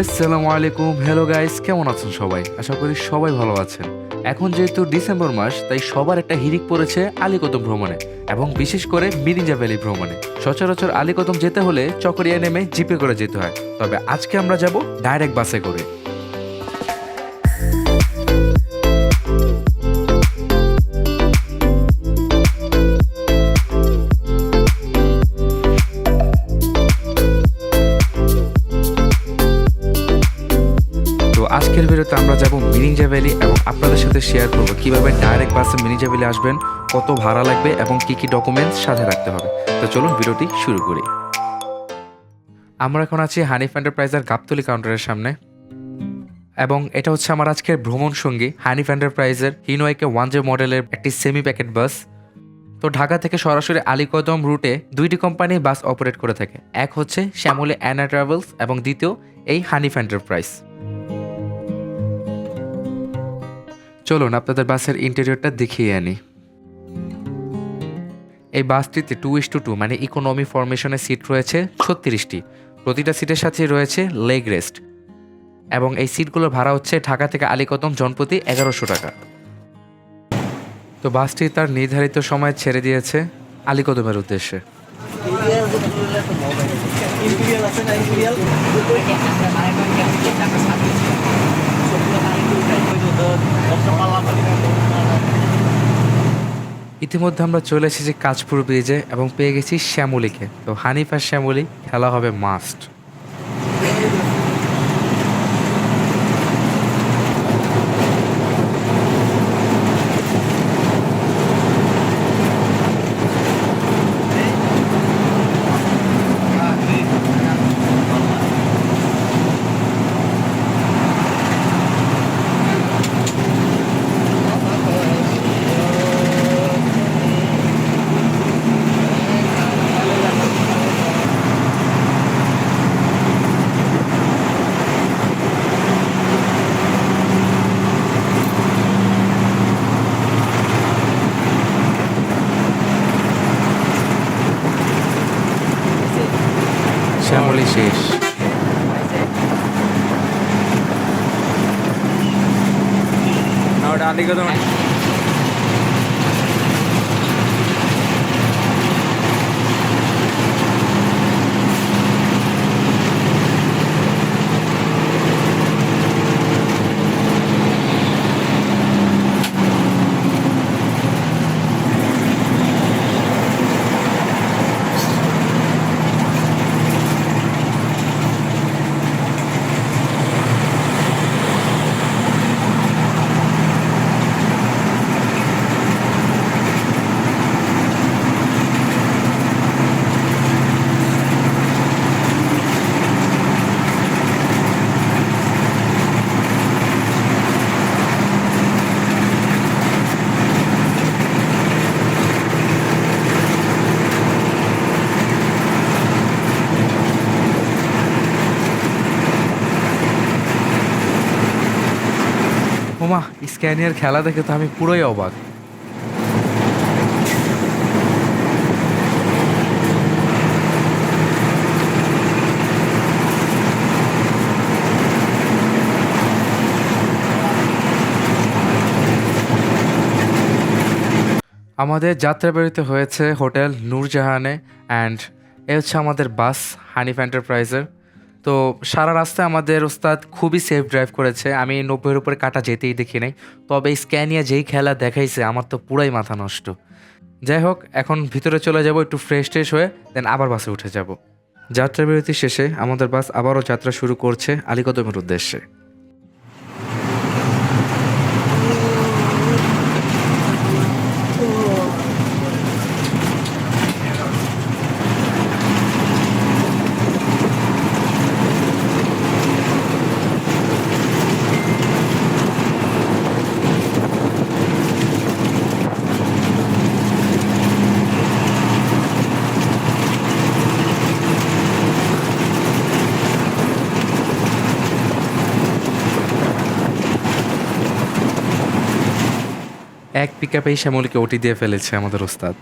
আসসালামু আলাইকুম, hello guys, কেমন আছেন সবাই? আশা করি সবাই ভালো আছেন। এখন যেহেতু ডিসেম্বর মাস, তাই সবার একটা হিড়িক পড়েছে আলীকদম ভ্রমণে এবং বিশেষ করে মিরিঞ্জা ভ্যালি ভ্রমণে। সচরাচর আলীকদম যেতে হলে চকরিয়া নেমে জিপে করে যেতে হয়, তবে আজকে আমরা যাব ডাইরেক্ট বাসে করে। তো আজকের ভিডিওতে আমরা যাব মিরিঞ্জা ভ্যালি এবং আপনাদের সাথে শেয়ার করব কিভাবে ডাইরেক্ট বাসে মিরিঞ্জা ভ্যালি আসবেন, কত ভাড়া লাগবে এবং কি কি ডকুমেন্টস সাথে রাখতে হবে। তো চলুন ভিডিওটি শুরু করি। আমরা এখন আছি হানিফ এন্টারপ্রাইজের গাবতলী কাউন্টারের সামনে এবং এটা হচ্ছে আমার আজকের ভ্রমণ সঙ্গী হানিফ এন্টারপ্রাইজের হিনোয়েকে 1J মডেলের একটি সেমি প্যাকেট বাস। তো ঢাকা থেকে সরাসরি আলীকদম রুটে দুইটি কোম্পানি বাস অপারেট করে থাকে, এক হচ্ছে শ্যামলী অ্যানা ট্রাভেলস এবং দ্বিতীয় এই হানিফ এন্টারপ্রাইজ। চলুন আপনাদের বাসের ইন্টেরিয়রটা দেখিয়ে আনি। এই বাসটিতে 2:2 মানে ইকোনমি ফরমেশনের সিট রয়েছে 36টি। প্রতিটা সিটের সাথে রয়েছে লেগ রেস্ট এবং এই সিটগুলোর ভাড়া হচ্ছে ঢাকা থেকে আলীকদম জনপ্রতি 1100 টাকা। তো বাসটি তার নির্ধারিত সময় ছেড়ে দিয়েছে আলীকদমের উদ্দেশ্যে। ইতিমধ্যে আমরা চলে এসেছি কাঁচপুর ব্রিজে এবং পেয়ে গেছি শ্যামলীকে। তো হানিফ আর শ্যামলী খেলা হবে মাস্ট। শ্যামলী শেষ। আলীকদম ওমা, স্ক্যানিয়ার খেলা দেখে তো আমি পুরোই অবাক। আমাদের যাত্রা বেরোতে হয়েছে হোটেল নূরজাহানে অ্যান্ড এ হচ্ছে আমাদের বাস হানিফ এন্টারপ্রাইজের। তো সারা রাস্তায় আমাদের ওস্তাদ খুবই সেফ ড্রাইভ করেছে, আমি 90-এর উপরে কাটা যেতেই দেখি নাই। তবে স্ক্যানিয়া যেই খেলা দেখাইছে আমার তো পুরাই মাথা নষ্ট। যাই হোক, এখন ভিতরে চলে যাব, একটু ফ্রেশ ট্রেশ হয়ে দেন আবার বাসে উঠে যাব। যাত্রা বিরতি শেষে আমাদের বাস আবারও যাত্রা শুরু করছে আলীকদমের উদ্দেশ্যে। এক পিকআপেই শ্যামলীকে ওটি দিয়ে ফেলেছে আমাদের ওস্তাদ।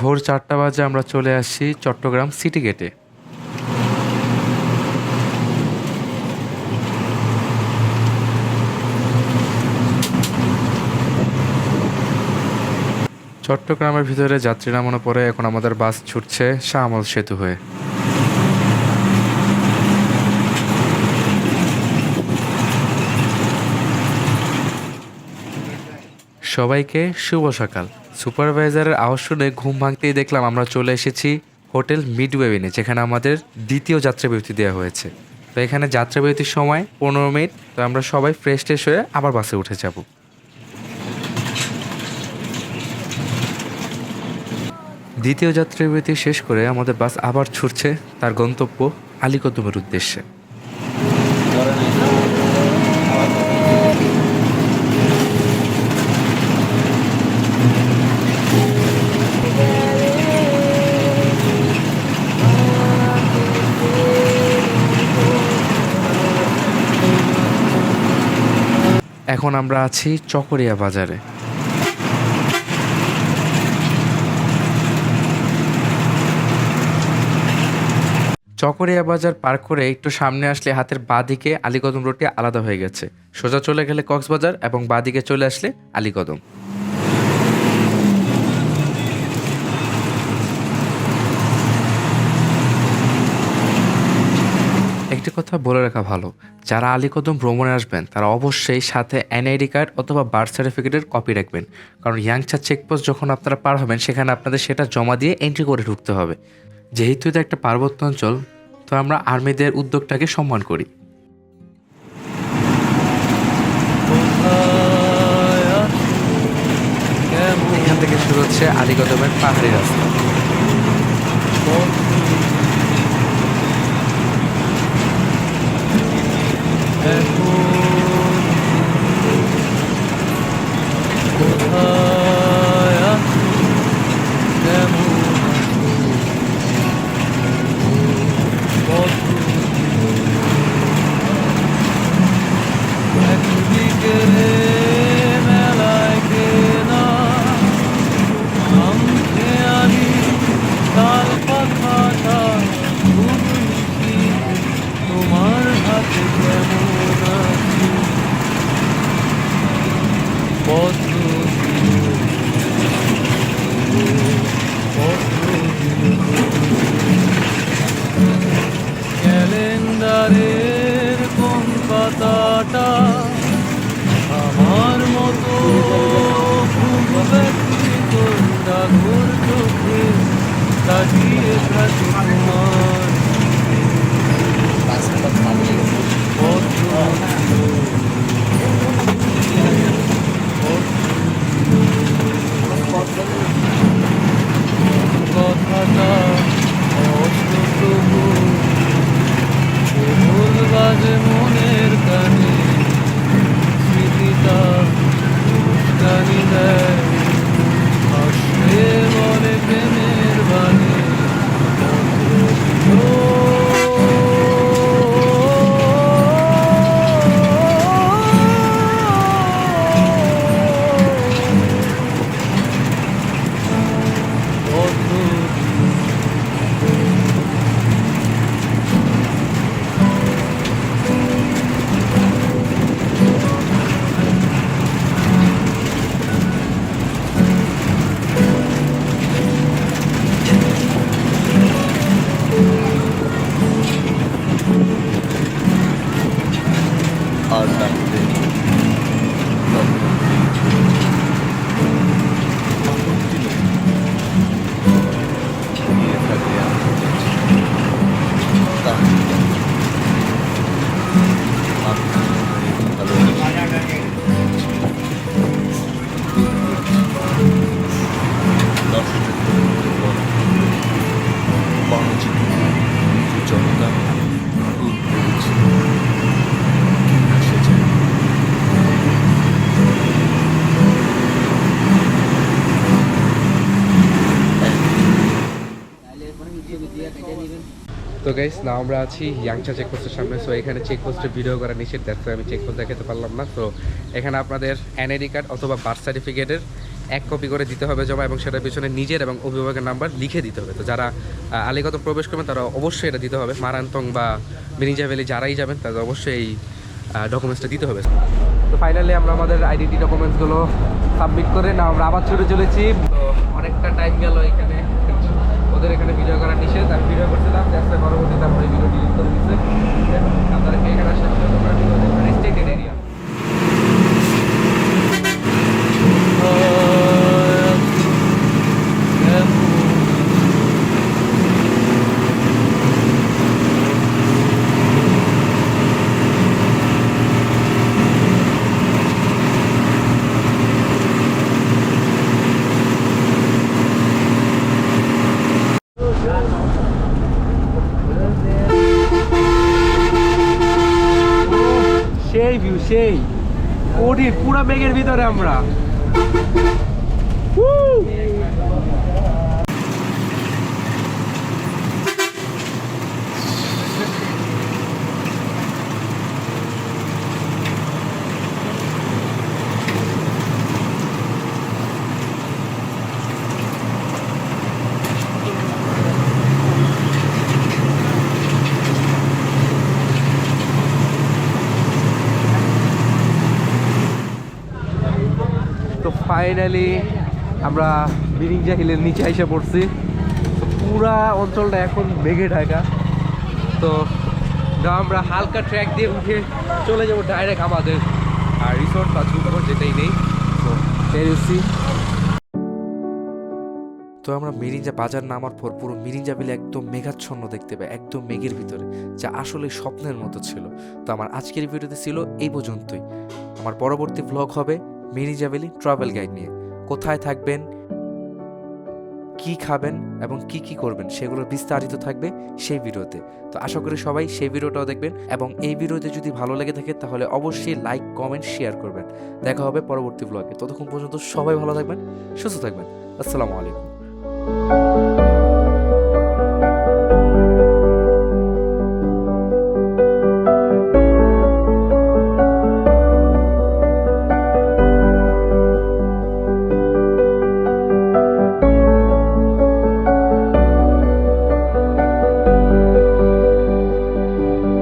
ভোর 4টা বাজে আমরা চলে আসি চট্টগ্রাম সিটি গেটে। চট্টগ্রামের ভিতরে যাত্রী নামানোর পরে এখন আমাদের বাস ছুটছে শাহ আমানত সেতু হয়ে। সবাইকে শুভ সকাল। সুপারভাইজারের আওয়াজ শুনে ঘুম ভাঙতেই দেখলাম আমরা চলে এসেছি হোটেল মিডওয়েবিনে, যেখানে আমাদের দ্বিতীয় যাত্রাবিরতি দেওয়া হয়েছে। তো এখানে যাত্রাবিরতির সময় 15 মিনিট, তো আমরা সবাই ফ্রেশ ট্রেশ হয়ে আবার বাসে উঠে যাব। দ্বিতীয় যাত্রাবিরতি শেষ করে আমাদের বাস আবার ছুটছে তার গন্তব্য আলীকদমের উদ্দেশ্যে। এখন আমরা আছি চকরিয়া বাজারে। চকরিয়া বাজার পার করে একটু সামনে আসলে হাতের বাঁ দিকে আলীকদম রোডটি আলাদা হয়ে গেছে। সোজা চলে গেলে কক্সবাজার এবং বাঁ দিকে চলে আসলে আলীকদম। একটি কথা বলে রাখা ভালো, যারা আলীকদম ভ্রমণে আসবেন তারা অবশ্যই সাথে এনআইডি কার্ড অথবা বার্থ সার্টিফিকেটের কপি রাখবেন, কারণ ইয়াংচা চেকপোস্ট যখন আপনারা পার হবেন সেখানে আপনাদের সেটা জমা দিয়ে এন্ট্রি করে ঢুকতে হবে। যেহেতু এটা একটা পার্বত্য অঞ্চল, তো আমরা আর্মিদের উদ্যোগটাকে সম্মান করি। এখান থেকে শুরু হচ্ছে আলীকদমের পাহাড়ি রাস্তা। ক্যালেন্ডারের কোন পাতাটা আমার মতো খুব ব্যক্তিগত ডাগর চোখে তাকিয়ে থাকে তোমার কথাটা অষ্টপ্রভু ভুল বাজে মনের কানে স্মৃতিটা গানি দেয় আসলে বলে প্রেমের বাণী আর ডাকতে জনতা তো গাইস, না আমরা আছি ইয়াংচা চেকপোস্টের সামনে। সো এখানে চেকপোস্টের ভিডিও করা নিষেধ, দেখতে আমি চেকপোস্ট দেখাতে পারলাম না। তো এখানে আপনাদের এনআইডি কার্ড অথবা বার্থ সার্টিফিকেটের এক কপি করে দিতে হবে জমা, এবং সেটার পিছনে নিজের এবং অভিভাবকের নাম্বার লিখে দিতে হবে। তো যারা আলীগত প্রবেশ করবেন তারা অবশ্যই এটা দিতে হবে। মারান্তং বা মিরিঞ্জা ভ্যালি যারাই যাবেন তাদের অবশ্যই এই ডকুমেন্টসটা দিতে হবে। তো ফাইনালি আমরা আমাদের আইডেন্টি ডকুমেন্টসগুলো সাবমিট করে না আমরা আবার ছুটে চলেছি। তো অনেকটা টাইম গেল এখানে, ওদের এখানে ভিডিও করা নিষেধ। আমি ভিডিও করছিলাম, যাতে পরবর্তীতে আমরা এই ভিডিও ডিলিট করে দিচ্ছে। আপনাদেরকে এখানে আসার রেস্ট্রিক্টেড এরিয়া। সেই ভিউ, সেই ওটি পুরো মেঘের ভিতরে আমরা। তো ফাইনালি আমরা মিরিঞ্জা হিলের নিচে এসে পড়ছি। তো পুরা অঞ্চলটা এখন মেঘে ঢাকা। তো আমরা হালকা ট্র্যাক দিয়ে উঠে চলে যাবো ডাইরেক্ট আমাদের রিসোর্ট বা ঝুঁকো যেটাই নেই। তো বেরিয়েছি। তো আমরা মিরিঞ্জা বাজার নামার পর পুরো মিরিঞ্জা বিলে একদম মেঘাচ্ছন্ন দেখতে পাই, একদম মেঘের ভিতরে, যা আসলে স্বপ্নের মতো ছিল। তো আমার আজকের ভিডিওতে ছিল এই পর্যন্তই। আমার পরবর্তী ভ্লগ হবে মিরিঞ্জা ভ্যালি ট্রাভেল গাইড নিয়ে। কোথায় থাকবেন, কি খাবেন এবং কি কি করবেন সেগুলো বিস্তারিত থাকবে সেই ভিডিওতে। তো আশা করি সবাই সেই ভিডিওটাও দেখবেন, এবং এই ভিডিওতে যদি ভালো লেগে থাকে তাহলে অবশ্যই লাইক, কমেন্ট, শেয়ার করবেন। দেখা হবে পরবর্তী ভ্লগে। ততক্ষণ পর্যন্ত সবাই ভালো থাকবেন, সুস্থ থাকবেন। আসসালামু আলাইকুম।